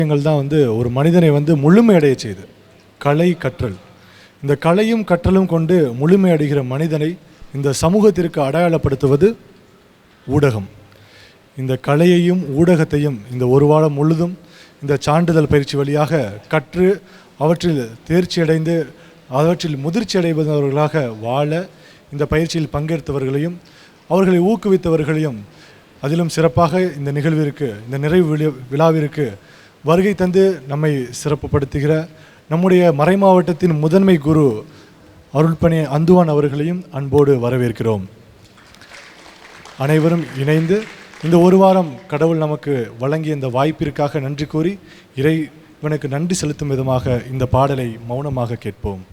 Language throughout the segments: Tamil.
விஷயங்கள் தான் ஒரு மனிதனை முழுமையடைய செய்து. கலை கற்றல், இந்த கலையும் கற்றலும் கொண்டு முழுமையடைகிற மனிதனை இந்த சமூகத்திற்கு அடையாளப்படுத்துவது ஊடகம். இந்த கலையையும் ஊடகத்தையும் இந்த ஒரு வாரம் முழுதும் இந்த சான்றிதழ் பயிற்சி வழியாக கற்று அவற்றில் தேர்ச்சியடைந்து அவற்றில் முதிர்ச்சி அடைபவர்களாக வாழ இந்த பயிற்சியில் பங்கெடுத்தவர்களையும் அவர்களை ஊக்குவித்தவர்களையும் அதிலும் சிறப்பாக இந்த நிகழ்விற்கு, இந்த நிறைவு விழாவிற்கு வருகை தந்து நம்மை சிறப்புப்படுத்துகிற நம்முடைய மறைமாவட்டத்தின் முதன்மை குரு அருள்பணி அந்துவான் அவர்களையும் அன்போடு வரவேற்கிறோம். அனைவரும் இணைந்து இந்த ஒரு வாரம் கடவுள் நமக்கு வழங்கிய இந்த வாய்ப்பிற்காக நன்றி கூறி இறைவனுக்கு நன்றி செலுத்தும் விதமாக இந்த பாடலை மௌனமாக கேட்போம்.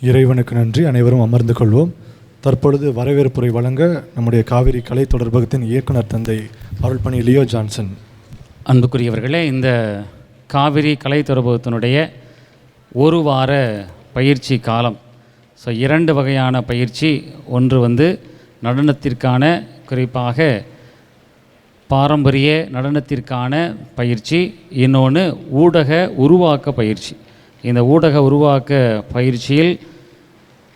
இறைவனுக்கு நன்றி. அனைவரும் அமர்ந்து கொள்வோம். தற்பொழுது வரவேற்புரை வழங்க நம்முடைய காவிரி கலை தொடர்பகத்தின் இயக்குனர் தந்தை அருள்பணி லியோ ஜான்சன். அன்புக்குரியவர்களே, இந்த காவிரி கலை தொடர்பகத்தினுடைய ஒரு வார பயிற்சி காலம். ஸோ 2 வகையான பயிற்சி. ஒன்று நடனத்திற்கான, குறிப்பாக பாரம்பரிய நடனத்திற்கான பயிற்சி. இன்னொன்று ஊடக உருவாக்க பயிற்சி. இந்த ஊடக உருவாக்க பயிற்சியில்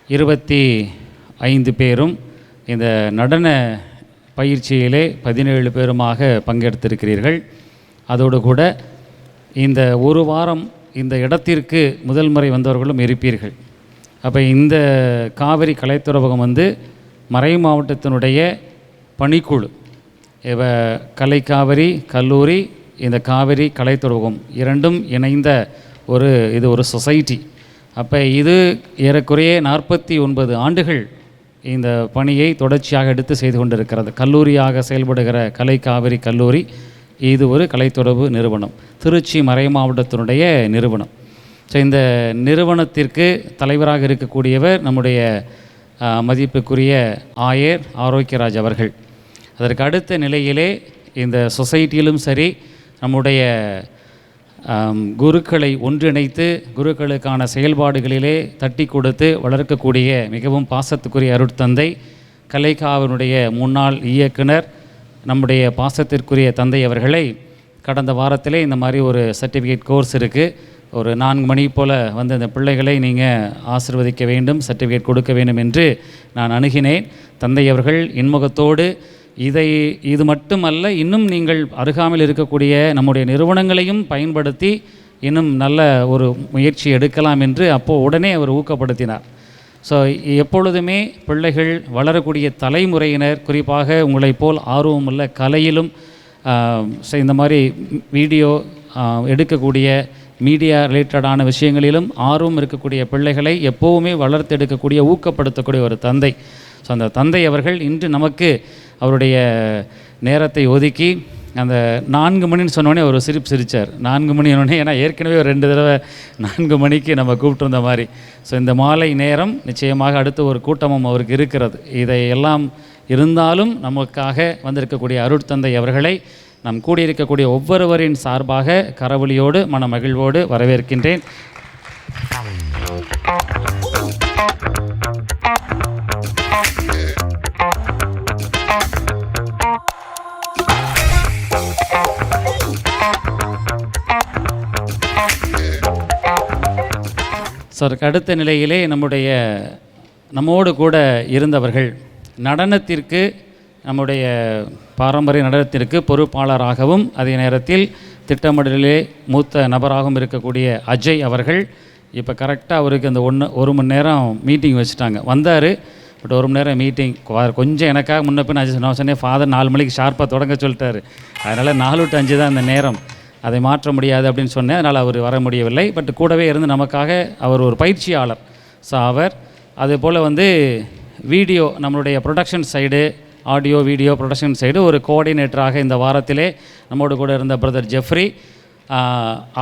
25 பேரும், இந்த நடன பயிற்சியிலே 17 பேருமாக பங்கெடுத்திருக்கிறீர்கள். அதோடு கூட இந்த ஒரு வாரம் இந்த இடத்திற்கு முதல் முறை வந்தவர்களும் இருப்பீர்கள். அப்போ இந்த காவிரி கலைத்துறவகம் மறை மாவட்டத்தினுடைய பணிக்குழு, கலை காவிரி கல்லூரி, இந்த காவிரி கலைத்துறவகம் இரண்டும் இணைந்த இது ஒரு சொசைட்டி. அப்போ இது ஏறக்குறைய 49 ஆண்டுகள் இந்த பணியை தொடர்ச்சியாக எடுத்து செய்து கொண்டிருக்கிறது. கல்லூரியாக செயல்படுகிற கலை காவிரி கல்லூரி இது ஒரு கலைத்தொடர்பு நிறுவனம், திருச்சி மறை மாவட்டத்தினுடைய நிறுவனம். ஸோ இந்த நிறுவனத்திற்கு தலைவராக இருக்கக்கூடியவர் நம்முடைய மதிப்புக்குரிய ஆயர் ஆரோக்கியராஜ் அவர்கள். அதற்கு அடுத்த நிலையிலே இந்த சொசைட்டியிலும் சரி, நம்முடைய குருக்களை ஒன்றிணைத்து குருக்களுக்கான செயல்பாடுகளிலே தட்டி கொடுத்து வளர்க்கக்கூடிய மிகவும் பாசத்துக்குரிய அருட்தந்தை, கலைக்காவினுடைய முன்னாள் இயக்குனர், நம்முடைய பாசத்திற்குரிய தந்தை அவர்களை கடந்த வாரத்திலே இந்த மாதிரி ஒரு சர்டிஃபிகேட் கோர்ஸ் இருக்குது, ஒரு 4 மணி போல் இந்த பிள்ளைகளை நீங்கள் ஆசீர்வதிக்க வேண்டும், சர்டிஃபிகேட் கொடுக்க வேண்டும் என்று நான் அணுகினேன். தந்தை அவர்கள் இன்முகத்தோடு இது மட்டுமல்ல, இன்னும் நீங்கள் அருகாமையில் இருக்கக்கூடிய நம்முடைய நிறுவனங்களையும் பயன்படுத்தி இன்னும் நல்ல ஒரு முயற்சி எடுக்கலாம் என்று உடனே அவர் ஊக்கப்படுத்தினார். ஸோ எப்பொழுதுமே பிள்ளைகள், வளரக்கூடிய தலைமுறையினர், குறிப்பாக உங்களைப் போல் ஆர்வமுள்ள கலையிலும் இந்த மாதிரி வீடியோ எடுக்கக்கூடிய மீடியா ரிலேட்டடான விஷயங்களிலும் ஆர்வம் இருக்கக்கூடிய பிள்ளைகளை எப்போவுமே வளர்த்தெடுக்கக்கூடிய, ஊக்கப்படுத்தக்கூடிய ஒரு தந்தை. ஸோ அந்த தந்தை அவர்கள் இன்று நமக்கு அவருடைய நேரத்தை ஒதுக்கி அந்த 4 மணின்னு சொன்னோடனே ஒரு சிரிச்சார். 4 மணி ஒன்னே, ஏன்னா ஏற்கனவே ஒரு 2 தடவை 4 மணிக்கு நம்ம கூப்பிட்டுருந்த மாதிரி. ஸோ இந்த மாலை நேரம் நிச்சயமாக அடுத்த ஒரு கூட்டமும் அவருக்கு இருக்கிறது. இதையெல்லாம் இருந்தாலும் நமக்காக வந்திருக்கக்கூடிய அருட்தந்தை அவர்களை நாம் கூடியிருக்கக்கூடிய ஒவ்வொருவரின் சார்பாக கரவொலியோடு மன மகிழ்வோடு வரவேற்கின்றேன். ஸோ அதுக்கு அடுத்த நிலையிலே நம்மோடு கூட இருந்தவர்கள் நடனத்திற்கு, நம்முடைய பாரம்பரிய நடனத்திற்கு பொறுப்பாளராகவும் அதே நேரத்தில் திட்டமிடலிலே மூத்த நபராகவும் இருக்கக்கூடிய அஜய் அவர்கள் இப்போ கரெக்டாக அவருக்கு அந்த 1 மணி நேரம் மீட்டிங் வச்சுட்டாங்க. வந்தார், பட் 1 மணி நேரம் மீட்டிங் கொஞ்சம் எனக்காக முன்ன பின் நான் சொன்னேன், ஃபாதர் 4 மணிக்கு ஷார்ப்பாக தொடங்க சொல்லிட்டாரு, அதனால் 4 to 5 தான் அந்த நேரம், அதை மாற்ற முடியாது அப்படின்னு சொன்னேன். அதனால் அவர் வர முடியவில்லை. பட் கூடவே இருந்து நமக்காக அவர் ஒரு பயிற்சியாளர். ஸோ அவர் அதே போல் வீடியோ, நம்மளுடைய production side, audio video production side ஒரு கோஆர்டினேட்டராக இந்த வாரத்திலே நம்மோடு கூட இருந்த பிரதர் ஜெஃப்ரி,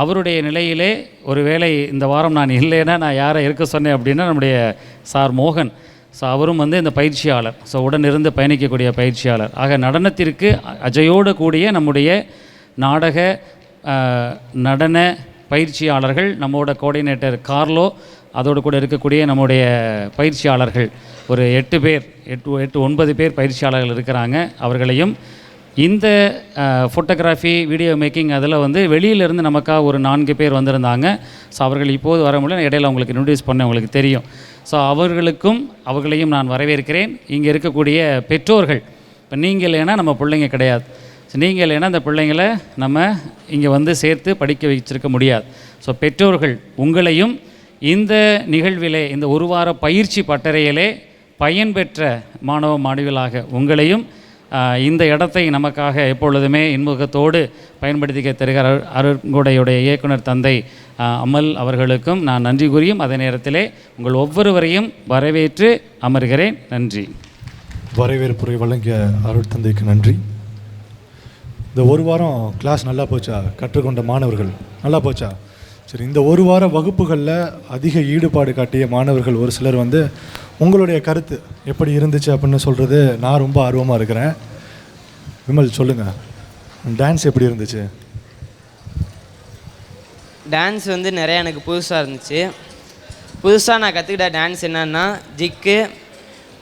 அவருடைய நிலையிலே ஒருவேளை இந்த வாரம் நான் இல்லைன்னா நான் யாரை இருக்க சொன்னேன் அப்படின்னா நம்முடைய சார் மோகன். ஸோ அவரும் இந்த பயிற்சியாளர், ஸோ உடன் இருந்து பயணிக்கக்கூடிய பயிற்சியாளர். ஆக நடனத்திற்கு அஜயோடு கூடிய நம்முடைய நாடக நடன பயிற்சியாளர்கள், நம்மோட கோஆர்டினேட்டர் கார்லோ, அதோடு கூட இருக்கக்கூடிய நம்முடைய பயிற்சியாளர்கள் ஒரு 8 பேர் 9 பேர் பயிற்சியாளர்கள் இருக்கிறாங்க. அவர்களையும் இந்த ஃபோட்டோகிராஃபி, வீடியோ மேக்கிங் அதில் வெளியிலேருந்து நமக்காக ஒரு 4 பேர் வந்திருந்தாங்க. ஸோ அவர்கள் இப்போது வர முடியல, இடையில உங்களுக்கு இன்ட்ரடியூஸ் பண்ண உங்களுக்கு தெரியும். ஸோ அவர்களையும் நான் வரவேற்கிறேன். இங்கே இருக்கக்கூடிய பெற்றோர்கள், இப்போ நீங்கள் இல்லைன்னா நம்ம பிள்ளைங்க கிடையாது. ஸோ நீங்கள் இல்லைன்னா அந்த பிள்ளைங்களை நம்ம இங்கே சேர்த்து படிக்க வச்சிருக்க முடியாது. ஸோ பெற்றோர்கள் உங்களையும் இந்த நிகழ்விலே, இந்த 1 வார பயிற்சி பட்டறையிலே பயன்பெற்ற மாணவ மாணவிகளாக உங்களையும் இந்த இடத்தை நமக்காக எப்பொழுதுமே இன்முகத்தோடு பயன்படுத்திக்க தருகிற அருண்கொடையுடைய இயக்குனர் தந்தை அமல் அவர்களுக்கும் நான் நன்றி கூறியும் அதே நேரத்திலே உங்கள் ஒவ்வொருவரையும் வரவேற்று அமர்கிறேன். நன்றி. வரவேற்புரை வழங்கிய அருள் தந்தைக்கு நன்றி. இந்த 1 வாரம் கிளாஸ் நல்லா போச்சா? கற்றுக்கொண்ட மாணவர்கள் நல்லா போச்சா? சரி, இந்த 1 வார வகுப்புகளில் அதிக ஈடுபாடு காட்டிய மாணவர்கள் ஒரு சிலர் உங்களுடைய கருத்து எப்படி இருந்துச்சு அப்படின்னு சொல்கிறது நான் ரொம்ப ஆர்வமாக இருக்கிறேன். விமல் சொல்லுங்கள், டான்ஸ் எப்படி இருந்துச்சு? டான்ஸ் நிறையா எனக்கு புதுசாக இருந்துச்சு. புதுசாக நான் கற்றுக்கிட்ட டான்ஸ் என்னன்னா ஜிக்கு,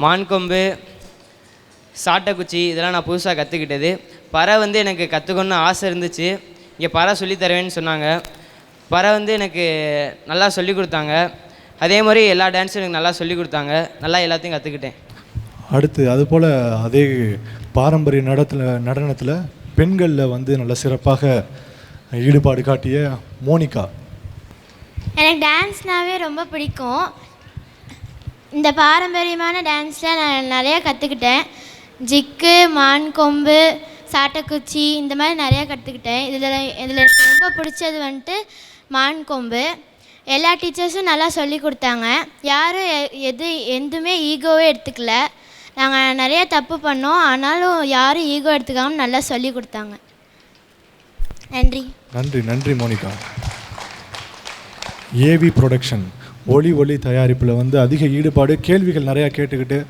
மான்கொம்பு, சாட்டைக்குச்சி, இதெல்லாம் நான் புதுசாக கற்றுக்கிட்டது. பறை எனக்கு கற்றுக்கணுன்னு ஆசை இருந்துச்சு. இங்கே பறை சொல்லித்தருவேன்னு சொன்னாங்க. பறை எனக்கு நல்லா சொல்லி கொடுத்தாங்க. அதே மாதிரி எல்லா டான்ஸும் எனக்கு நல்லா சொல்லி கொடுத்தாங்க. நல்லா எல்லாத்தையும் கற்றுக்கிட்டேன். அடுத்து அதுபோல் அதே பாரம்பரிய நடனத்தில் பெண்களில் நல்ல சிறப்பாக ஈடுபாடு காட்டிய மோனிகா. எனக்கு டான்ஸ்னாவே ரொம்ப பிடிக்கும். இந்த பாரம்பரியமான டான்ஸில் நான் நிறையா கற்றுக்கிட்டேன். ஜிக்கு, மான்கொம்பு, சாட்டைக்குச்சி, இந்த மாதிரி நிறையா கற்றுக்கிட்டேன். இதில் எனக்கு ரொம்ப பிடிச்சது மான்கொம்பு. எல்லா டீச்சர்ஸும் நல்லா சொல்லி கொடுத்தாங்க. யாரும் எதுவுமே ஈகோவே எடுத்துக்கல. நாங்கள் நிறையா தப்பு பண்ணோம், ஆனாலும் யாரும் ஈகோ எடுத்துக்காமல் நல்லா சொல்லி கொடுத்தாங்க. நன்றி. நன்றி நன்றி மோனிகா. ஏவி ப்ரொடக்ஷன் ஒளி தயாரிப்பில் அதிக ஈடுபாடு, கேள்விகள் நிறையா கேட்டுக்கிட்டு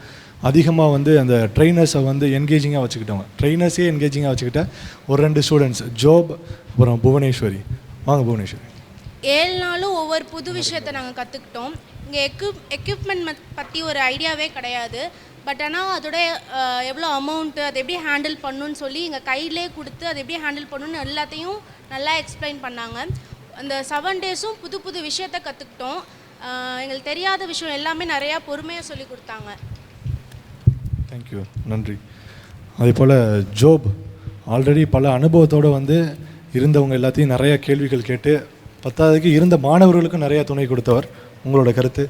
அதிகமாக அந்த ட்ரெயினர்ஸை என்கேஜிங்காக வச்சுக்கிட்டவங்க, ட்ரெயினர்ஸே என்கேஜிங்காக வச்சுக்கிட்ட ஒரு 2 ஸ்டூடெண்ட்ஸ், ஜோப் அப்புறம் புவனேஸ்வரி. வாங்க புவனேஸ்வரி. 7 நாளும் ஒவ்வொரு புது விஷயத்தை நாங்கள் கற்றுக்கிட்டோம். இங்கே எக்யூப்மெண்ட் பற்றி ஒரு ஐடியாவே கிடையாது. பட் ஆனால் அதோட எவ்வளோ அமௌண்ட்டு, அதை எப்படி ஹேண்டில் பண்ணணுன்னு சொல்லி எங்கள் கையிலே கொடுத்து அதை எப்படி ஹேண்டில் பண்ணணுன்னு எல்லாத்தையும் நல்லா எக்ஸ்பிளைன் பண்ணாங்க. அந்த 7 டேஸும் புது புது விஷயத்தை கற்றுக்கிட்டோம். எங்களுக்கு தெரியாத விஷயம் எல்லாமே நிறையா பொறுமையாக சொல்லி கொடுத்தாங்க. தேங்க்யூ, நன்றி. அதே போல் ஜோப் ஆல்ரெடி பல அனுபவத்தோடு இருந்தவங்க எல்லாத்தையும் நிறைய கேள்விகள் கேட்டு பத்தாவதுக்கு இருந்த மாணவர்களுக்கும் நிறையா துணை கொடுத்தவர். உங்களோட கருத்து?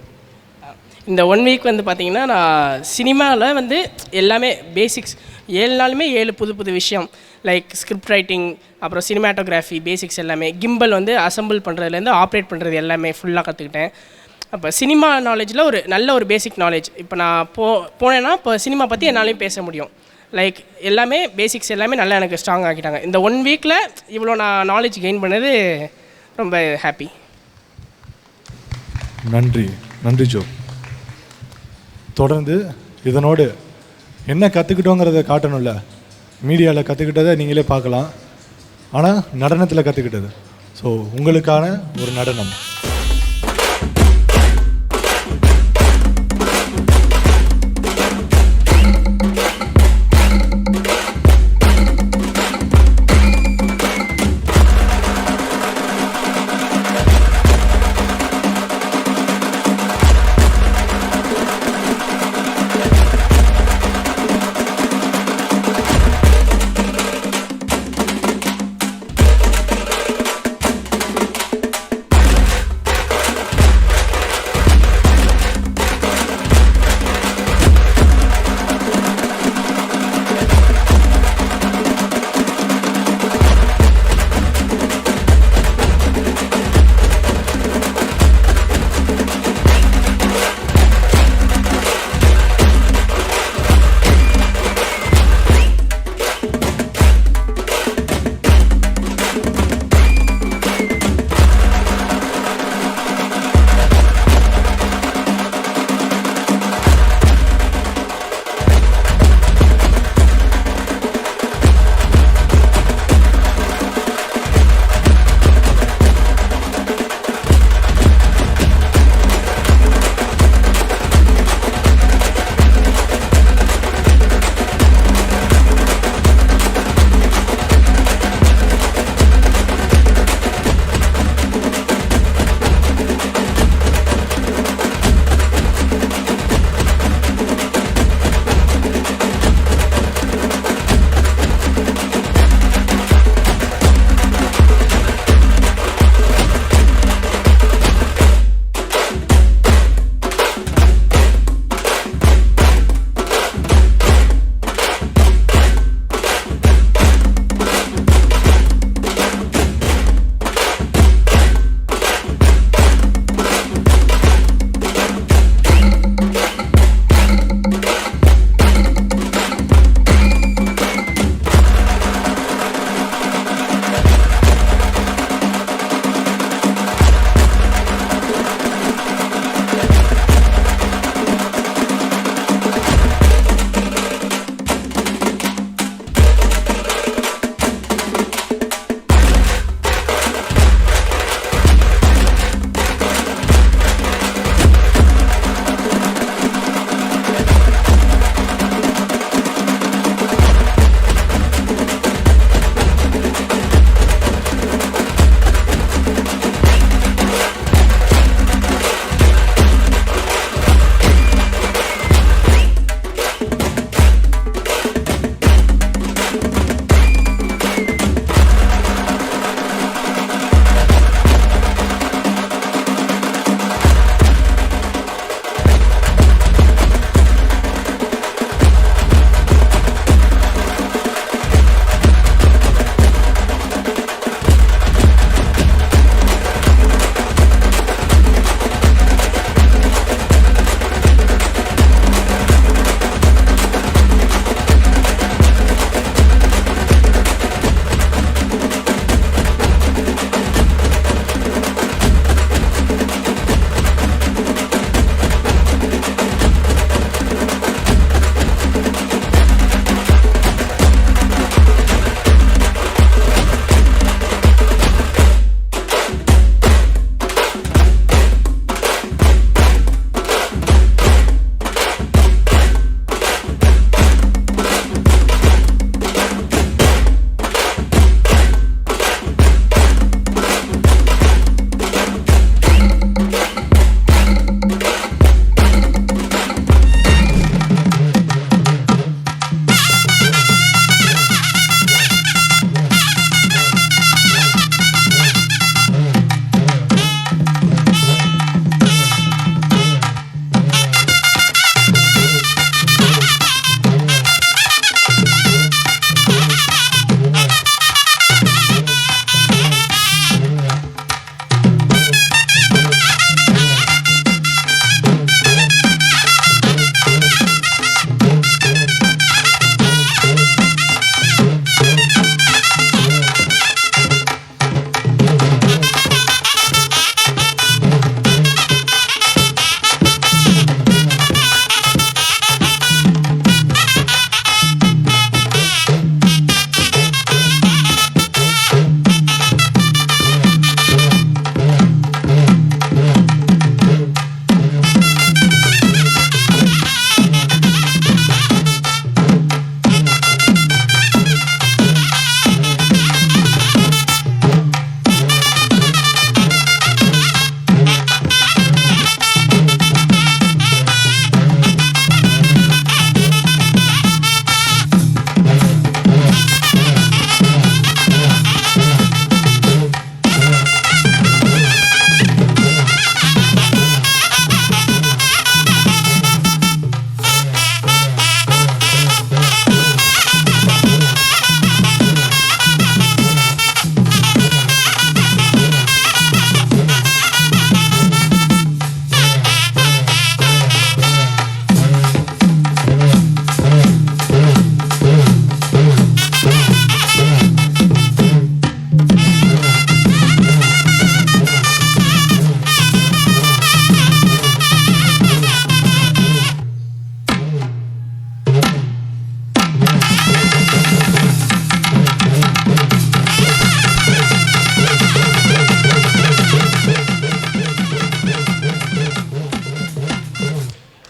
இந்த 1 வீக் பார்த்திங்கன்னா நான் சினிமாவில் எல்லாமே பேசிக்ஸ் 7 நாளுமே 7 புது புது விஷயம், லைக் ஸ்கிரிப்ட் ரைட்டிங், அப்புறம் சினிமாட்டோகிராஃபி பேசிக்ஸ் எல்லாமே, கிம்பல் அசம்பிள் பண்ணுறதுலேருந்து ஆப்ரேட் பண்ணுறது எல்லாமே ஃபுல்லாக கற்றுக்கிட்டேன். அப்போ சினிமா நாலேஜில் ஒரு நல்ல ஒரு பேசிக் நாலேஜ். இப்போ நான் போனேன்னா இப்போ சினிமா பற்றி என்னாலையும் பேச முடியும். லைக் எல்லாமே பேசிக்ஸ் எல்லாமே நல்லா எனக்கு ஸ்ட்ராங் ஆக்கிட்டாங்க. இந்த 1 வீக்கில் இவ்வளோ நான் நாலேஜ் கெயின் பண்ணது ரொம்ப ஹாப்பி. நன்றி நன்றி ஜோ. தொடர்ந்து இதனோடு என்ன கற்றுக்கிட்டோங்கிறத காட்டணும்ல. மீடியாவில் கற்றுக்கிட்டதை நீங்களே பார்க்கலாம், ஆனால் நடனத்தில் கற்றுக்கிட்டது. ஸோ உங்களுக்கான ஒரு நடனம்.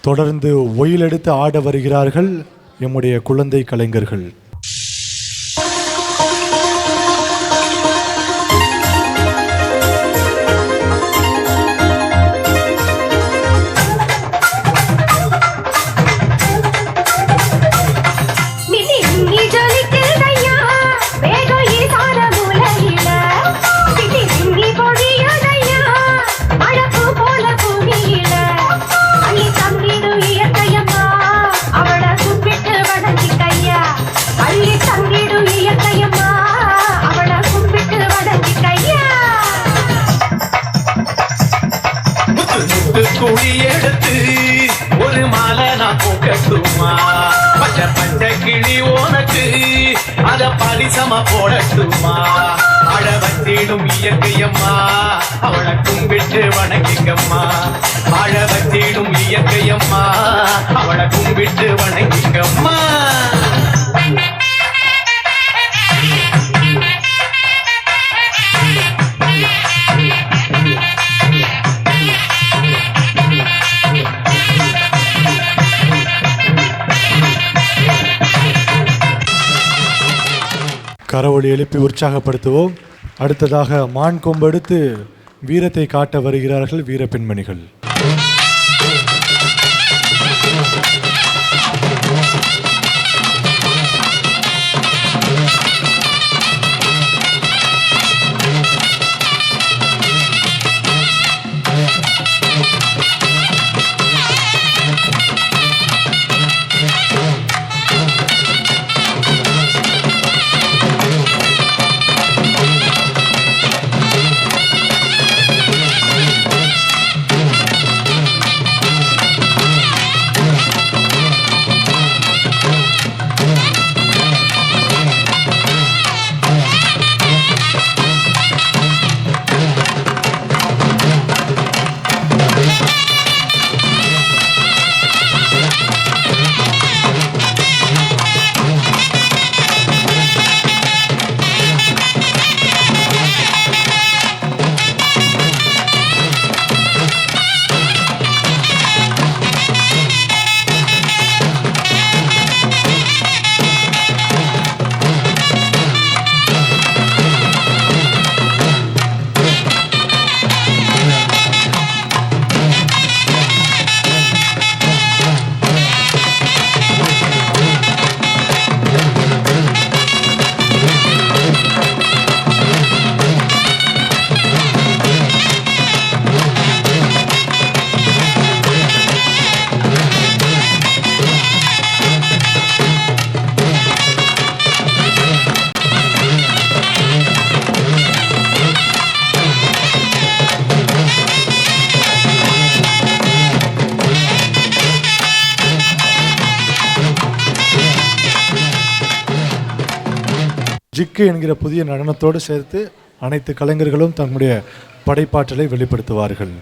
தொடர்ந்து ஒயிலெடுத்து ஆட வருகிறார்கள் எம்முடைய குழந்தை கலைஞர்கள். குழி எடுத்து ஒரு மாலை நான் போக்கட்டுமா, பச்சை பச்சை கிளி உனக்கு அத பரிசமா போடட்டுமா, அழ வச்சிடும் இயற்கையம்மா அவளை கும்பிட்டு வணங்கிக்கம்மா, அழ வச்சிடும் இயற்கையம்மா அவளை கும்பிட்டு வணங்கிக்கம்மா. கரவொலி எழுப்பி உற்சாகப்படுத்துவோம். அடுத்ததாக மான் கொம்பெடுத்து வீரத்தை காட்ட வருகிறார்கள் வீர பெண்மணிகள். ஜிக்கு என்கிற புதிய நடனத்தோடு சேர்த்து அனைத்து கலைஞர்களும் தங்களுடைய படைப்பாற்றலை வெளிப்படுத்துவார்கள்.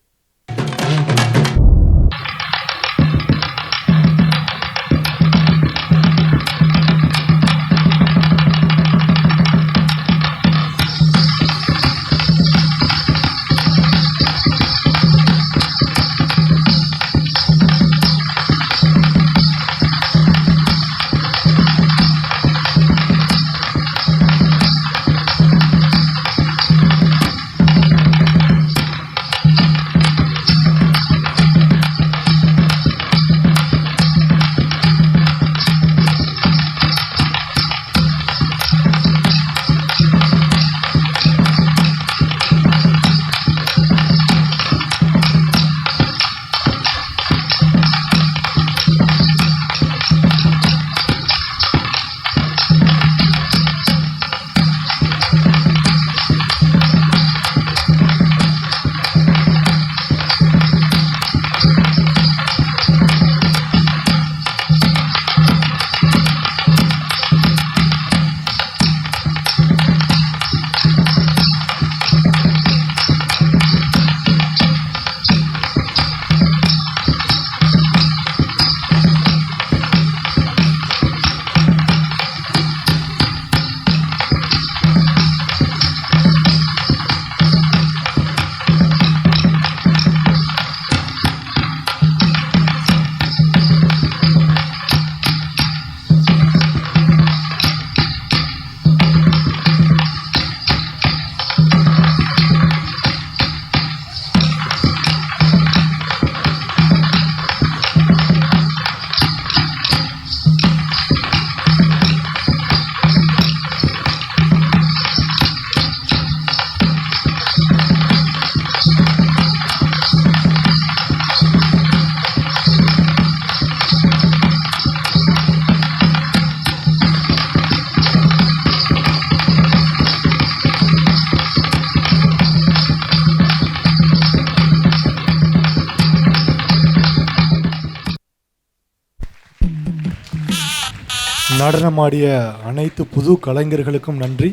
நடனமாடிய அனைத்து புது கலைஞர்களுக்கும் நன்றி.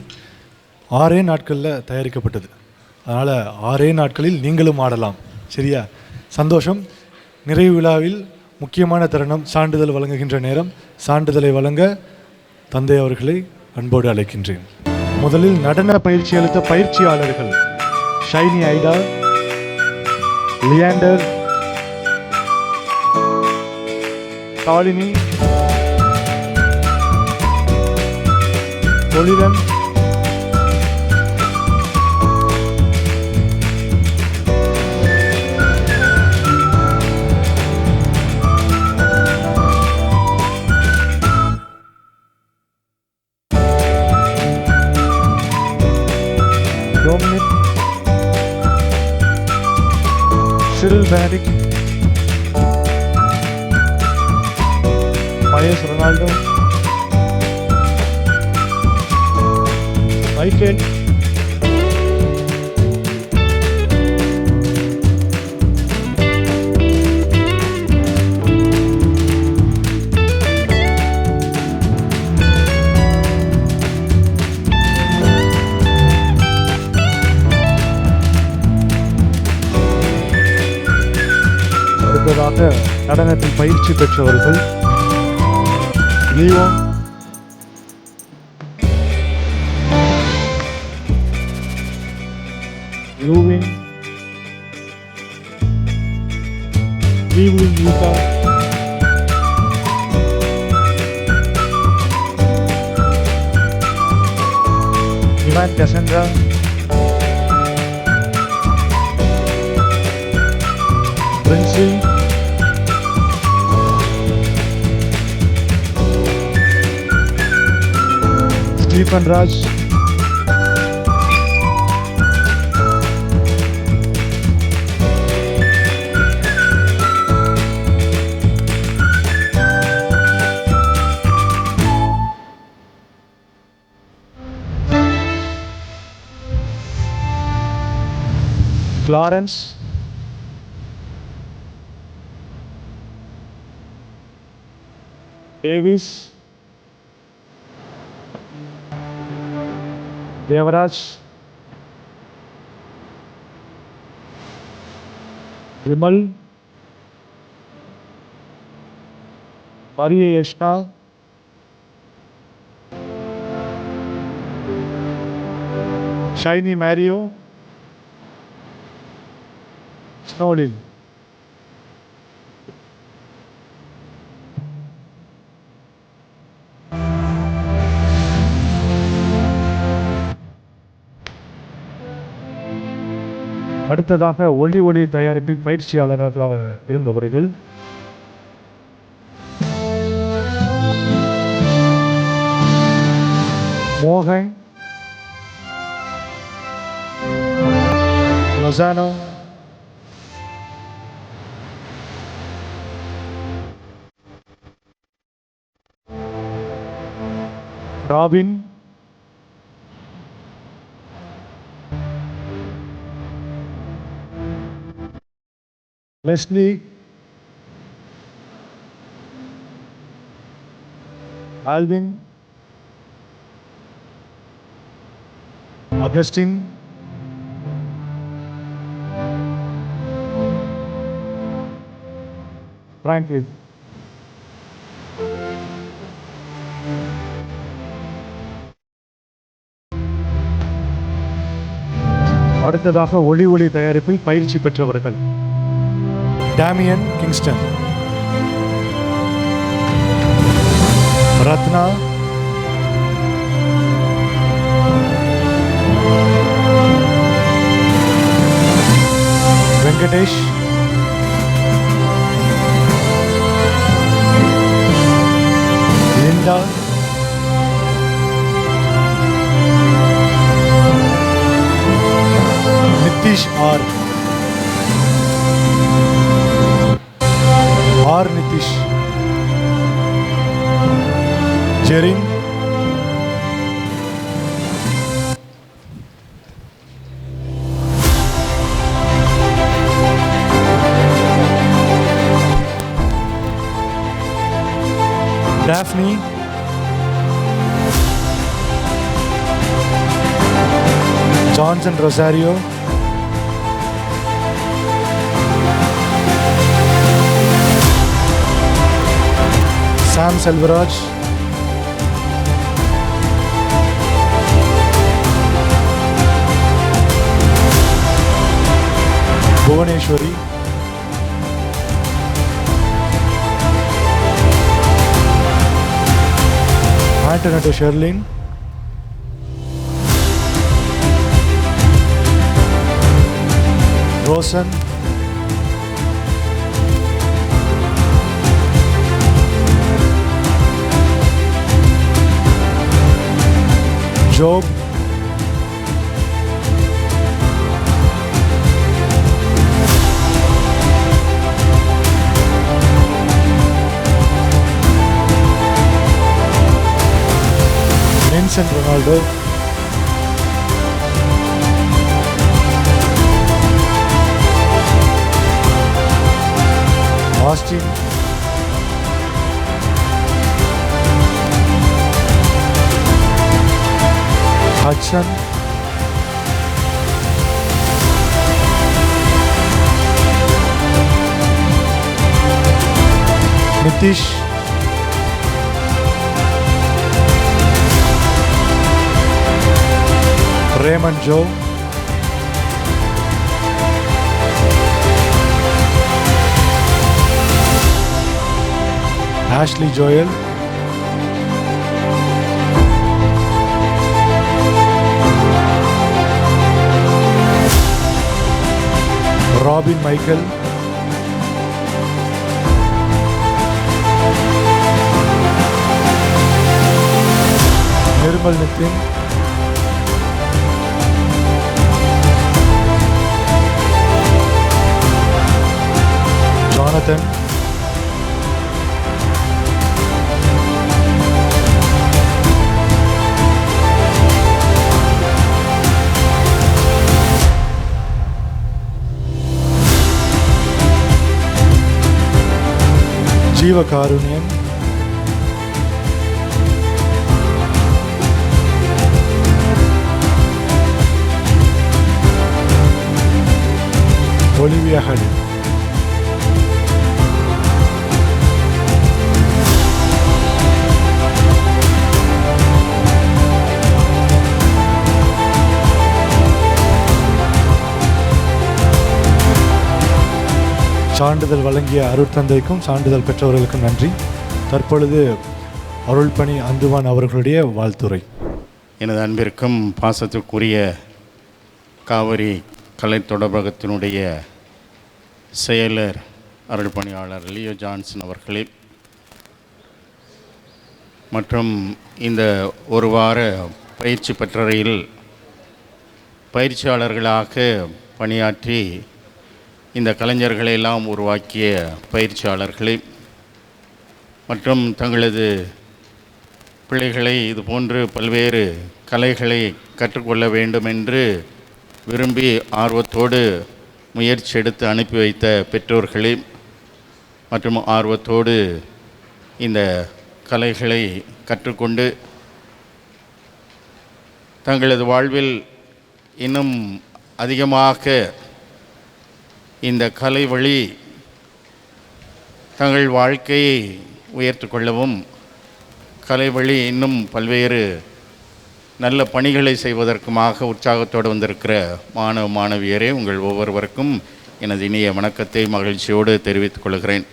6 நாட்களில் தயாரிக்கப்பட்டது. அதனால் 6 நாட்களில் நீங்களும் ஆடலாம். சரியா? சந்தோஷம். நிறைவு விழாவில் முக்கியமான தருணம் சான்றிதழ் வழங்குகின்ற நேரம். சான்றிதழை வழங்க தந்தை அவர்களை அன்போடு அழைக்கின்றேன். முதலில் நடன பயிற்சி அளித்த பயிற்சியாளர்கள் ஷைனி ஐடா, Leander, Shalini, ஒளிரன், Dominic, Cyril Benedict, Myers Ronaldo, Michael, அடுத்ததாக நடனத்தில் பயிற்சி பெற்றவர்கள் லியோன், யூவின், ஈவ்லின் யூகா, Ivan Cassandra, Princy, Stephen Raj, Florence, Davis, Devaraj, Vimal, Maria Yashna, Shiny Mario, Snolin. அடுத்ததாக ஒளி தயாரிப்பில் பயிற்சியாளர்களாக இருந்தவர்கள் மோகன், Lozano, Robin, Leslie, Alvin, Augustine, Franklin. அடுத்ததாக ஒளி தயாரிப்பில் பயிற்சி பெற்றவர்கள் Damian Kingston, Ratna, Venkatesh, Linda, Nitish R Nitish, Jerin, Daphne, Johnson Rosario, Sam Selvaraj, Bhuvaneshwari, Antoinette Sherlin, Rosen, Job, Vincent Ronaldo, Austin, Hudson, Nitish, Raymond Joe, Ashley Joel, Robin Michael, Nirmal Nitin, Jonathan, Jeeva Karunyam, Olivia Hadi, சான்றிதழ் வழங்கிய அருட்தந்தைக்கும் சான்றிதழ் பெற்றவர்களுக்கும் நன்றி. தற்பொழுது அருள்பணி அந்துவான் அவர்களுடைய வாழ்த்துரை. எனது அன்பிற்கும் பாசத்திற்குரிய காவிரி கலை தொடர்பகத்தினுடைய செயலர் அருள்பணியாளர் லியோ ஜான்சன் அவர்களே மற்றும் இந்த ஒரு வார பயிற்சி பெற்றறையில் பயிற்சியாளர்களாக பணியாற்றி இந்த கலைஞர்களை எல்லாம் உருவாக்கிய பயிற்சியாளர்களே மற்றும் தங்களது பிள்ளைகளை இதுபோன்று பல்வேறு கலைகளை கற்றுக்கொள்ள வேண்டும் என்று விரும்பி ஆர்வத்தோடு முயற்சி எடுத்து அனுப்பி வைத்த பெற்றோர்களே மற்றும் ஆர்வத்தோடு இந்த கலைகளை கற்றுக்கொண்டு தங்களது வாழ்வில் இன்னும் அதிகமாக இந்த கலை வழி தங்கள் வாழ்க்கையை உயர்த்து கொள்ளவும் கலை வழி இன்னும் பல்வேறு நல்ல பணிகளை செய்வதற்குமாக உற்சாகத்தோடு வந்திருக்கிற மாணவ மாணவியரே உங்கள் ஒவ்வொருவருக்கும் எனது இனிய வணக்கத்தை மகிழ்ச்சியோடு தெரிவித்துக் கொள்கிறேன்.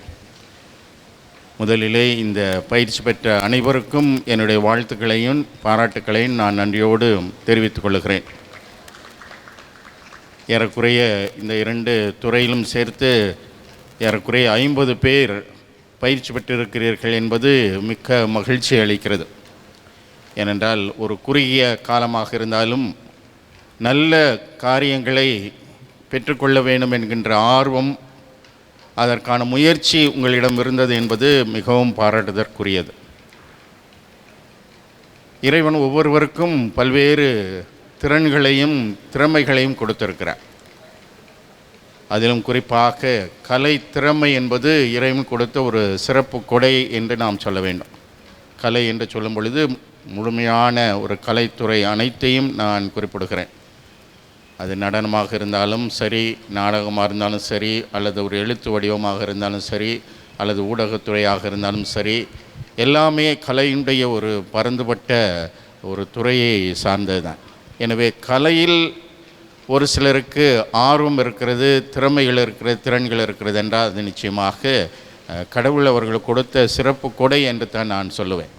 முதலிலே இந்த பயிற்சி பெற்ற அனைவருக்கும் என்னுடைய வாழ்த்துக்களையும் பாராட்டுக்களையும் நான் நன்றியோடு தெரிவித்துக் கொள்கிறேன். ஏறக்குறைய இந்த 2 துறையிலும் சேர்த்து ஏறக்குறைய 50 பேர் பயிற்சி பெற்றிருக்கிறீர்கள் என்பது மிக்க மகிழ்ச்சி அளிக்கிறது. ஏனென்றால் ஒரு குறுகிய காலமாக இருந்தாலும் நல்ல காரியங்களை பெற்றுக்கொள்ள வேண்டும் என்கின்ற ஆர்வம், அதற்கான முயற்சி உங்களிடம் இருந்தது என்பது மிகவும் பாராட்டுதற்குரியது. இறைவன் ஒவ்வொருவருக்கும் பல்வேறு திறன்களையும் திறமைகளையும் கொடுத்திருக்கிறார். அதிலும் குறிப்பாக கலை திறமை என்பது இறைவன் கொடுத்த ஒரு சிறப்பு கொடை என்று நாம் சொல்ல வேண்டும். கலை என்று சொல்லும் பொழுது முழுமையான ஒரு கலைத்துறை அனைத்தையும் நான் குறிப்பிடுகிறேன். அது நடனமாக இருந்தாலும் சரி, நாடகமாக இருந்தாலும் சரி, அல்லது ஒரு எழுத்து வடிவமாக இருந்தாலும் சரி, அல்லது ஊடகத்துறையாக இருந்தாலும் சரி, எல்லாமே கலையினுடைய ஒரு பரந்துபட்ட ஒரு துறையை சார்ந்தது தான். எனவே கலையில் ஒரு சிலருக்கு ஆர்வம் இருக்கிறது, திறமைகள் இருக்கிறது, திறன்கள் இருக்கிறது என்றால் அது நிச்சயமாக கடவுள் அவர்களுக்கு கொடுத்த சிறப்பு கொடை என்று தான் நான் சொல்லுவேன்.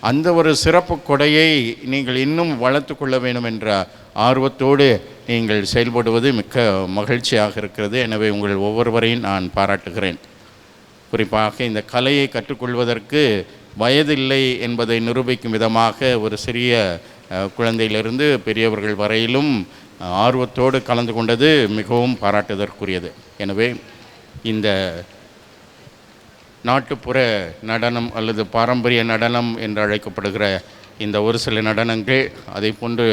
அந்த ஒரு சிறப்பு கொடையை நீங்கள் இன்னும் வளர்த்து கொள்ள வேண்டும் என்ற ஆர்வத்தோடு நீங்கள் செயல்படுவது மிக்க மகிழ்ச்சியாக இருக்கிறது. எனவே உங்கள் ஒவ்வொருவரையும் நான் பாராட்டுகிறேன். குறிப்பாக இந்த கலையை கற்றுக்கொள்வதற்கு வயதில்லை என்பதை நிரூபிக்கும் விதமாக ஒரு சிறிய குழந்தையிலிருந்து பெரியவர்கள் வரையிலும் ஆர்வத்தோடு கலந்து கொண்டது மிகவும் பாராட்டுதற்குரியது. எனவே இந்த நாட்டுப்புற நடனம் அல்லது பாரம்பரிய நடனம் என்று அழைக்கப்படுகிற இந்த ஒரு சில நடனங்கள், அதை போன்று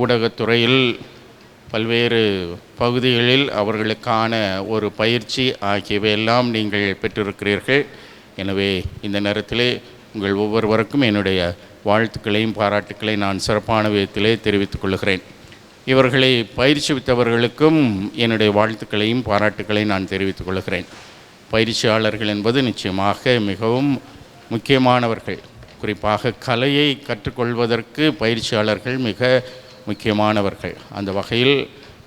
ஊடகத்துறையில் பல்வேறு பகுதிகளில் அவர்களுக்கான ஒரு பயிற்சி ஆகியவையெல்லாம் நீங்கள் பெற்றிருக்கிறீர்கள். எனவே இந்த நேரத்திலே உங்கள் ஒவ்வொருவருக்கும் என்னுடைய வாழ்த்துக்களையும் பாராட்டுக்களை நான் சிறப்பான விதத்திலே தெரிவித்துக் கொள்கிறேன். இவர்களை பயிற்சிவித்தவர்களுக்கும் என்னுடைய வாழ்த்துக்களையும் பாராட்டுக்களையும் நான் தெரிவித்துக் கொள்கிறேன். பயிற்சியாளர்கள் என்பது நிச்சயமாக மிகவும் முக்கியமானவர்கள். குறிப்பாக கலையை கற்றுக்கொள்வதற்கு பயிற்சியாளர்கள் மிக முக்கியமானவர்கள். அந்த வகையில்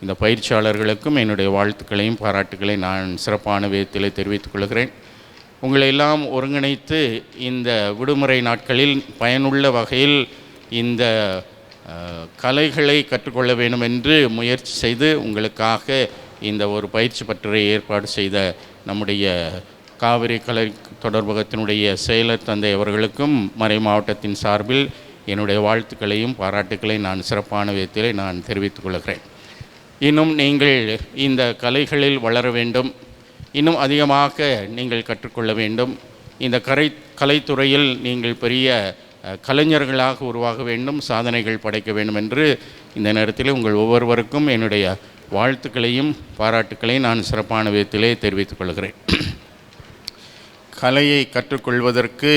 இந்த பயிற்சியாளர்களுக்கும் என்னுடைய வாழ்த்துக்களையும் பாராட்டுக்களையும் நான் சிறப்பான விதத்தில் தெரிவித்துக் கொள்கிறேன். உங்களை எல்லாம் ஒருங்கிணைத்து இந்த விடுமுறை நாட்களில் பயனுள்ள வகையில் இந்த கலைகளை கற்றுக்கொள்ள வேண்டும் என்று முயற்சி செய்து உங்களுக்காக இந்த ஒரு பயிற்சி பட்டறை ஏற்பாடு செய்த நம்முடைய காவிரி கலை தொடர்பகத்தினுடைய செயலர் தந்தை அவர்களுக்கும் மறை மாவட்டத்தின் சார்பில் என்னுடைய வாழ்த்துக்களையும் பாராட்டுக்களையும் நான் சிறப்பான விதத்திலே நான் தெரிவித்துக் கொள்கிறேன். இன்னும் நீங்கள் இந்த கலைகளில் வளர வேண்டும், இன்னும் அதிகமாக நீங்கள் கற்றுக்கொள்ள வேண்டும். இந்த கலைத்துறையில் நீங்கள் பெரிய கலைஞர்களாக உருவாக வேண்டும், சாதனைகள் படைக்க வேண்டும் என்று இந்த நேரத்தில் உங்கள் ஒவ்வொருவருக்கும் என்னுடைய வாழ்த்துக்களையும் பாராட்டுக்களையும் நான் சிறப்பான விதத்திலே தெரிவித்துக் கொள்கிறேன். கலையை கற்றுக்கொள்வதற்கு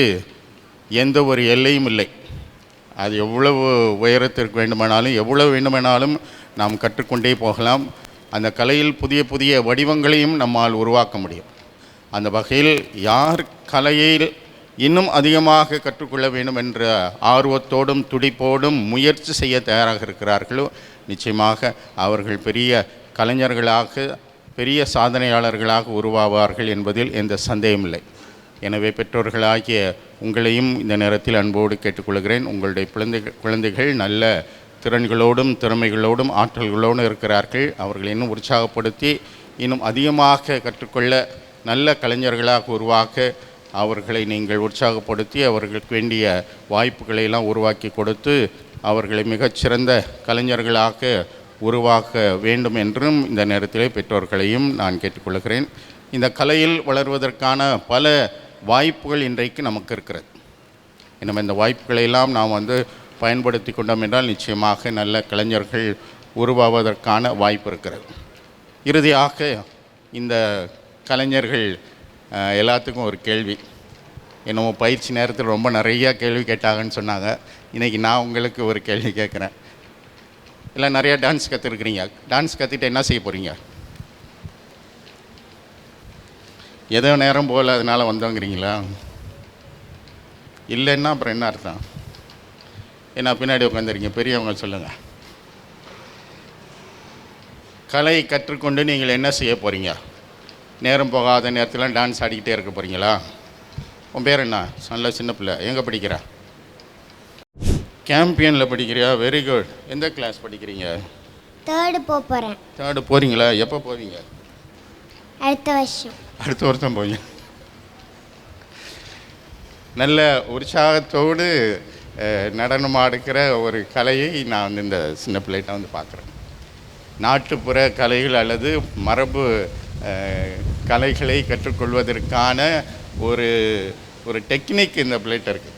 எந்த ஒரு எல்லையும் இல்லை. அது எவ்வளவு உயரத்திற்கு வேண்டுமானாலும் எவ்வளவு வேண்டுமானாலும் நாம் கற்றுக்கொண்டே போகலாம். அந்த கலையில் புதிய புதிய வடிவங்களையும் நம்மால் உருவாக்க முடியும். அந்த வகையில் யார் கலையில் இன்னும் அதிகமாக கற்றுக்கொள்ள வேண்டும் என்ற ஆர்வத்தோடும் துடிப்போடும் முயற்சி செய்ய தயாராக இருக்கிறார்களோ நிச்சயமாக அவர்கள் பெரிய கலைஞர்களாக, பெரிய சாதனையாளர்களாக உருவாவார்கள் என்பதில் எந்த சந்தேகமில்லை. எனவே பெற்றோர்களாகிய உங்களையும் இந்த நேரத்தில் அன்போடு கேட்டுக்கொள்கிறேன். உங்களுடைய குழந்தைகள் நல்ல திறன்களோடும் திறமைகளோடும் ஆற்றல்களோடும் இருக்கிறார்கள். அவர்களை இன்னும் உற்சாகப்படுத்தி இன்னும் அதிகமாக கற்றுக்கொள்ள, நல்ல கலைஞர்களாக உருவாக்க அவர்களை நீங்கள் உற்சாகப்படுத்தி அவர்களுக்கு வேண்டிய வாய்ப்புகளை எல்லாம் உருவாக்கி கொடுத்து அவர்களை மிகச்சிறந்த கலைஞர்களாக உருவாக்க வேண்டும் என்றும் இந்த நேரத்திலே பெற்றோர்களையும் நான் கேட்டுக்கொள்கிறேன். இந்த கலையில் வளர்வதற்கான பல வாய்ப்புகள் இன்றைக்கு நமக்கு இருக்கிறது. நம்ம இந்த வாய்ப்புகளையெல்லாம் நாம் பயன்படுத்தி கொண்டோம் என்றால் நிச்சயமாக நல்ல கலைஞர்கள் உருவாவதற்கான வாய்ப்பு இருக்கிறது. இறுதியாக இந்த கலைஞர்கள் எல்லாத்துக்கும் ஒரு கேள்வி. என்னமோ பயிற்சி நேரத்தில் ரொம்ப நிறையா கேள்வி கேட்டாங்கன்னு சொன்னாங்க. இன்றைக்கி நான் உங்களுக்கு ஒரு கேள்வி கேட்குறேன். இல்லை, நிறையா டான்ஸ் கற்றுருக்குறீங்க. டான்ஸ் கற்றுட்டு என்ன செய்ய போகிறீங்க? ஏதோ நேரம் போல் அதனால் வந்தோங்கிறீங்களா? இல்லைன்னா அப்புறம் என்ன அர்த்தம்? என்ன பின்னாடி உட்காந்துருக்கீங்க, பெரியவங்க சொல்லுங்கள். கலை கற்றுக்கொண்டு நீங்கள் என்ன செய்ய போகிறீங்க? நேரம் போகாத நேரத்தில் டான்ஸ் ஆடிக்கிட்டே இருக்க போகிறீங்களா? உன் பேர் என்ன? நல்ல சின்ன பிள்ளை. எங்கே படிக்கிற? கேம்பியனில் படிக்கிறியா? Very good. எந்த கிளாஸ் படிக்கிறீங்க? தேர்டு போகிறேன். தேர்டு போகிறீங்களா? எப்போ போவீங்க? அடுத்த வருஷம். அடுத்த வருஷம் போவீங்க. நல்ல உற்சாகத்தோடு நடனம் ஆடுகிற ஒரு கலையை நான் இந்த சின்ன பிள்ளைகிட்ட பார்க்குறேன். நாட்டுப்புற கலைகள் அல்லது மரபு கலைகளை கற்றுக்கொள்வதற்கான ஒரு டெக்னிக் இந்த பிள்ளைகிட்ட இருக்குது.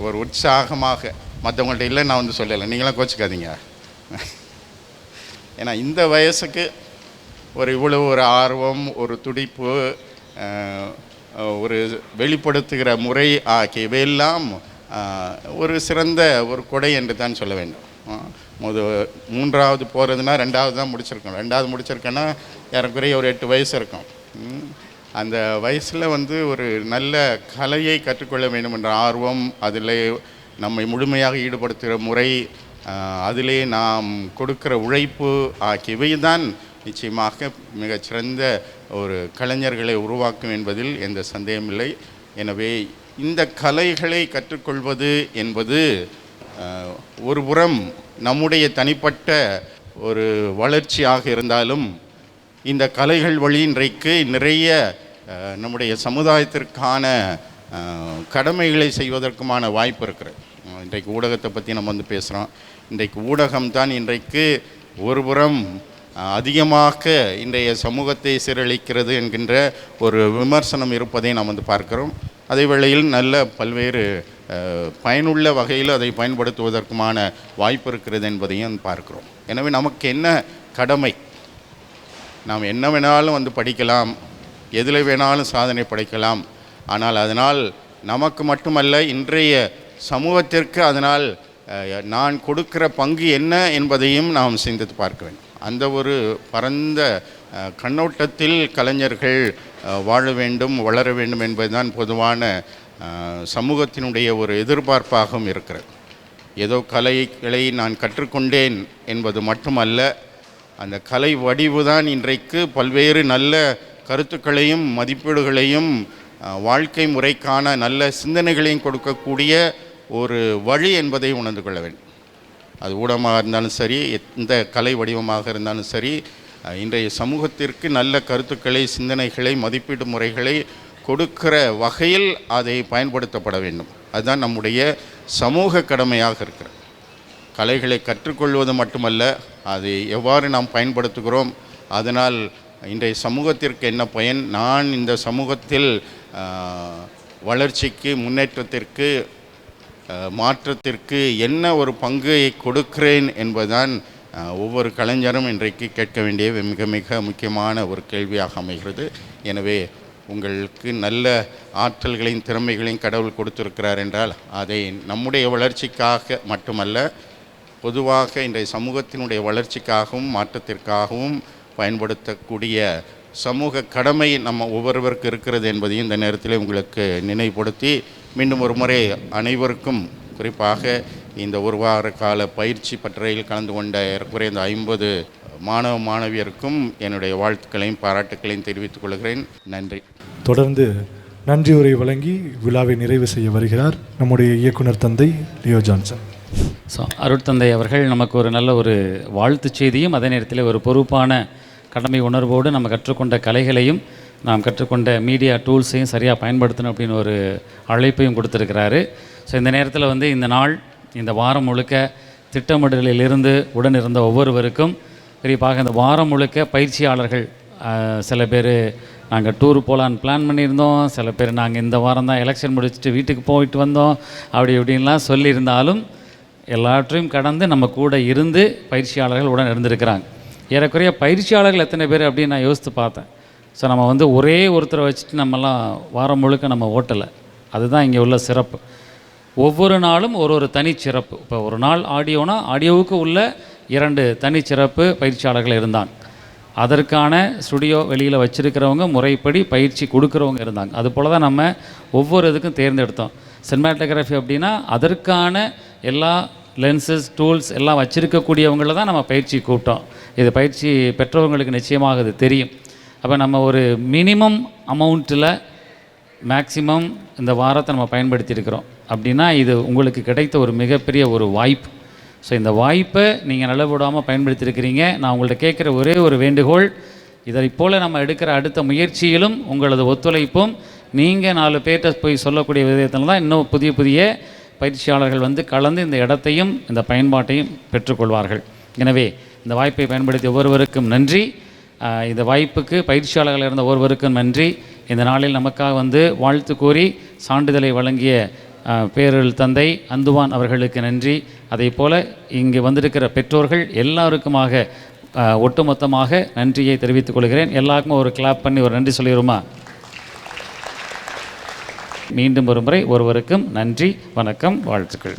ஒரு உற்சாகமாக மற்றவங்கள்ட்ட இல்லை நான் சொல்லலை, நீங்களாம் கோச்சிக்காதீங்க. ஏன்னா இந்த வயசுக்கு இவ்வளவு ஒரு ஆர்வம், ஒரு துடிப்பு, ஒரு வெளிப்படுத்துகிற முறை ஆகியவையெல்லாம் ஒரு சிறந்த ஒரு கொடை என்று தான் சொல்ல வேண்டும். மூன்றாவது போகிறதுனா 2வது தான் முடிச்சிருக்கோம். 2வது முடிச்சிருக்கேன்னா ஏறக்குறைய ஒரு 8 வயசு இருக்கும். அந்த வயசில் வந்து ஒரு நல்ல கலையை கற்றுக்கொள்ள வேண்டும் என்ற ஆர்வம், அதில் நம்மை முழுமையாக ஈடுபடுத்துகிற முறை, அதிலே நாம் கொடுக்கிற உழைப்பு ஆகியவை தான் நிச்சயமாக மிகச்சிறந்த ஒரு கலைஞர்களை உருவாக்கும் என்பதில் எந்த சந்தேகமில்லை. எனவே இந்த கலைகளை கற்றுக்கொள்வது என்பது ஒரு புறம் நம்முடைய தனிப்பட்ட ஒரு வளர்ச்சியாக இருந்தாலும், இந்த கலைகள் வழி இன்றைக்கு நிறைய நம்முடைய சமுதாயத்திற்கான கடமைகளை செய்வதற்குமான வாய்ப்பு இருக்கிறது. இன்றைக்கு ஊடகத்தை பற்றி நம்ம வந்து பேசுகிறோம். இன்றைக்கு ஊடகம்தான் இன்றைக்கு ஒருபுறம் அதிகமாக இன்றைய சமூகத்தை சீரழிக்கிறது என்கின்ற ஒரு விமர்சனம் இருப்பதை நாம் வந்து பார்க்கிறோம். அதே வேளையில் நல்ல பல்வேறு பயனுள்ள வகையில் அதை பயன்படுத்துவதற்குமான வாய்ப்பு இருக்கிறது என்பதையும் பார்க்கிறோம். எனவே நமக்கு என்ன கடமை? நாம் என்ன வேணாலும் வந்து படிக்கலாம், எதில் வேணாலும் சாதனை படைக்கலாம். ஆனால் அதனால் நமக்கு மட்டுமல்ல, இன்றைய சமூகத்திற்கு அதனால் நான் கொடுக்கிற பங்கு என்ன என்பதையும் நாம் சிந்தித்து பார்க்க வேண்டும். அந்த ஒரு பரந்த கண்ணோட்டத்தில் கலைஞர்கள் வாழ வேண்டும், வளர வேண்டும் என்பதுதான் பொதுவான சமூகத்தினுடைய ஒரு எதிர்பார்ப்பாகவும் இருக்கிறது. ஏதோ கலைகளை நான் கற்றுக்கொண்டேன் என்பது மட்டுமல்ல, அந்த கலை வடிவு தான் இன்றைக்கு பல்வேறு நல்ல கருத்துக்களையும் மதிப்பீடுகளையும் வாழ்க்கை முறைக்கான நல்ல சிந்தனைகளையும் கொடுக்கக்கூடிய ஒரு வழி என்பதை உணர்ந்து கொள்ள வேண்டும். அது ஊடகமாக இருந்தாலும் சரி, எந்த கலை வடிவமாக இருந்தாலும் சரி, இன்றைய சமூகத்திற்கு நல்ல கருத்துக்களை, சிந்தனைகளை, மதிப்பீடு முறைகளை கொடுக்கிற வகையில் அதை பயன்படுத்தப்பட வேண்டும். அதுதான் நம்முடைய சமூக கடமையாக இருக்கிறது. கலைகளை கற்றுக்கொள்வது மட்டுமல்ல, அதை எவ்வாறு நாம் பயன்படுத்துகிறோம், அதனால் இன்றைய சமூகத்திற்கு என்ன பயன், நான் இந்த சமூகத்தில் வளர்ச்சிக்கு, முன்னேற்றத்திற்கு, மாற்றத்திற்கு என்ன ஒரு பங்கை கொடுக்கிறேன் என்பதுதான் ஒவ்வொரு கலைஞரும் இன்றைக்கு கேட்க வேண்டிய மிக மிக முக்கியமான ஒரு கேள்வியாக அமைகிறது. எனவே உங்களுக்கு நல்ல ஆற்றல்களையும் திறமைகளையும் கடவுள் கொடுத்திருக்கிறார் என்றால் அதை நம்முடைய வளர்ச்சிக்காக மட்டுமல்ல, பொதுவாக இன்றைய சமூகத்தினுடைய வளர்ச்சிக்காகவும் மாற்றத்திற்காகவும் பயன்படுத்தக்கூடிய சமூக கடமை நம்ம ஒவ்வொருவருக்கு இருக்கிறது என்பதையும் இந்த நேரத்தில் உங்களுக்கு நினைவுபடுத்தி, மீண்டும் ஒரு முறை அனைவருக்கும், குறிப்பாக இந்த ஒரு வார கால பயிற்சி பட்டறையில் கலந்து கொண்ட ஏறக்குறைய இந்த 50 மாணவ மாணவியருக்கும் என்னுடைய வாழ்த்துக்களையும் பாராட்டுக்களையும் தெரிவித்துக் கொள்கிறேன். நன்றி. தொடர்ந்து நன்றி உரை வழங்கி விழாவை நிறைவு செய்ய வருகிறார் நம்முடைய இயக்குனர் தந்தை லியோ ஜான்சன். ஸோ அருட்தந்தை அவர்கள் நமக்கு ஒரு நல்ல ஒரு வாழ்த்து செய்தியும், அதே நேரத்தில் ஒரு பொறுப்பான கடமை உணர்வோடு நம்ம கற்றுக்கொண்ட கலைகளையும், நாம் கற்றுக்கொண்ட மீடியா டூல்ஸையும் சரியாக பயன்படுத்தணும் அப்படின்னு ஒரு அழைப்பையும் கொடுத்துருக்கிறாரு. ஸோ இந்த நேரத்தில் வந்து இந்த நாள், இந்த வாரம் முழுக்க திட்டமிடலிலிருந்து உடன் இருந்த ஒவ்வொருவருக்கும், குறிப்பாக இந்த வாரம் முழுக்க பயிற்சியாளர்கள், சில பேர் நாங்கள் டூர் போகலான்னு பிளான் பண்ணியிருந்தோம், சில பேர் நாங்கள் இந்த வாரம் தான் எலெக்ஷன் முடிச்சுட்டு வீட்டுக்கு போயிட்டு வந்தோம், அப்படி இப்படின்லாம் சொல்லியிருந்தாலும் எல்லாவற்றையும் கடந்து நம்ம கூட இருந்து பயிற்சியாளர்கள் உடன் இருந்திருக்கிறாங்க. ஏறக்குறைய பயிற்சியாளர்கள் எத்தனை பேர் அப்படின்னு நான் யோசித்து பார்த்தேன். ஸோ நம்ம வந்து ஒரே ஒருத்தரை வச்சுட்டு நம்மலாம் வாரம் முழுக்க நம்ம ஓட்டலை. அதுதான் இங்கே உள்ள சிறப்பு. ஒவ்வொரு நாளும் ஒரு தனிச்சிறப்பு. இப்போ ஒரு நாள் ஆடியோனா ஆடியோவுக்கு உள்ள 2 தனிச்சிறப்பு பயிற்சியாளர்கள் இருந்தாங்க. அதற்கான ஸ்டுடியோ வெளியில் வச்சுருக்கிறவங்க, முறைப்படி பயிற்சி கொடுக்குறவங்க இருந்தாங்க. அதுபோல் தான் நம்ம ஒவ்வொரு இதுக்கும் தேர்ந்தெடுத்தோம். சினிமாட்டோகிராஃபி அப்படின்னா அதற்கான எல்லா லென்சஸ், டூல்ஸ் எல்லாம் வச்சுருக்கக்கூடியவங்கள தான் நம்ம பயிற்சி கூப்பிட்டோம். இது பயிற்சி பெற்றவங்களுக்கு நிச்சயமாக அது தெரியும். அப்போ நம்ம ஒரு மினிமம் அமௌண்ட்டில் மேக்சிமம் இந்த வாரத்தை நம்ம பயன்படுத்தியிருக்கிறோம் அப்படின்னா இது உங்களுக்கு கிடைத்த ஒரு மிகப்பெரிய ஒரு வாய்ப்பு. ஸோ இந்த வாய்ப்பை நீங்கள் நல்லவிடாமல் பயன்படுத்தியிருக்கிறீங்க. நான் உங்கள்கிட்ட கேட்குற ஒரே ஒரு வேண்டுகோள், இதை போல் நம்ம எடுக்கிற அடுத்த முயற்சியிலும் உங்களது ஒத்துழைப்பும், நீங்கள் 4 பேர்கிட்ட போய் சொல்லக்கூடிய விதத்தில் தான் இன்னும் புதிய புதிய பயிற்சியாளர்கள் வந்து கலந்து இந்த இடத்தையும் இந்த பயன்பாட்டையும் பெற்றுக்கொள்வார்கள். எனவே இந்த வாய்ப்பை பயன்படுத்திய ஒவ்வொருவருக்கும் நன்றி. இந்த வாய்ப்புக்கு பயிற்சியாளர்கள் இருந்த ஒவ்வொருவருக்கும் நன்றி. இந்த நாளில் நமக்காக வந்து வாழ்த்து கூறி சான்றிதழை வழங்கிய பேரருள் தந்தை அந்துவான் அவர்களுக்கு நன்றி. அதே போல் இங்கே வந்திருக்கிற பெற்றோர்கள் எல்லாருக்குமாக ஒட்டுமொத்தமாக நன்றியை தெரிவித்துக் கொள்கிறேன். எல்லாருக்கும் ஒரு கிளாப் பண்ணி ஒரு நன்றி சொல்லிடுமா? மீண்டும் ஒரு முறை ஒருவருக்கும் நன்றி, வணக்கம், வாழ்த்துக்கள்.